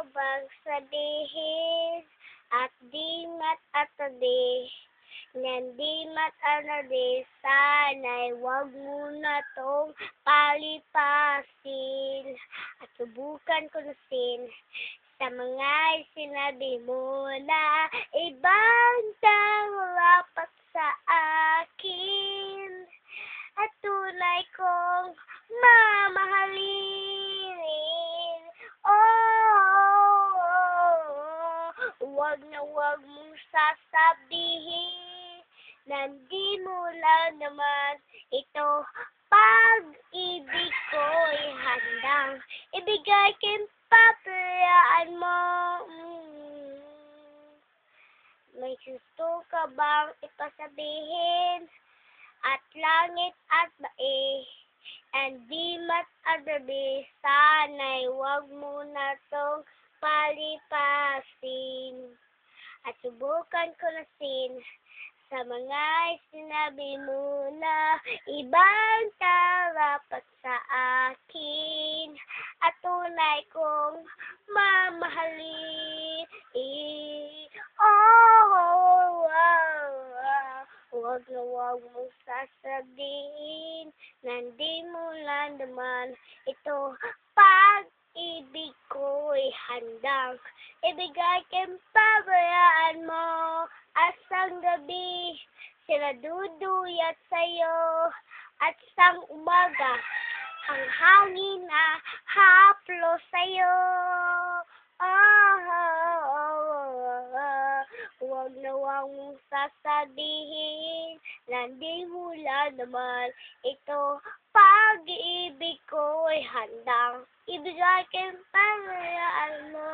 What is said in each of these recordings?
ka bang sabihin at di mat-atadi? Ngan di mat-atadi, sana'y wag mo na tong palipasin at subukan kunusin sa mga sinabi mo na ibang tanggap sa akin at tunay kong mamahalin. Wag na wag mong sasabihin na di mo lang naman ito pag-ibig ko'y handang ibigay kay papayaan mo. May gusto ka bang ipasabihin at langit at bae and di mat-adabi, sana'y wag mo na tong palipasin at subukan kunasin sa mga sinabi mo na ibang karapat sa akin at tunay kong mamahalin. Wag na wag mong sasabihin na hindi mo lang naman ito pag-ibig ko'y handang ibigay kay pabayaan mo. Asang gabi sila duduyat sa'yo at sang umaga ang hangin na haplo sa'yo. Wag na wag mong sasabihin na di mo lang naman ito pag-ibig ko'y handang ibigay kay pabayaan mo.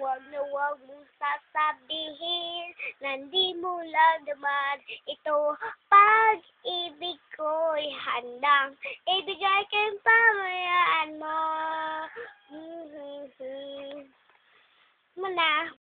Wag na wag mong sasabihin na di mo lang naman ito pag-ibig ko'y handang ibigay kay pabayaan mo.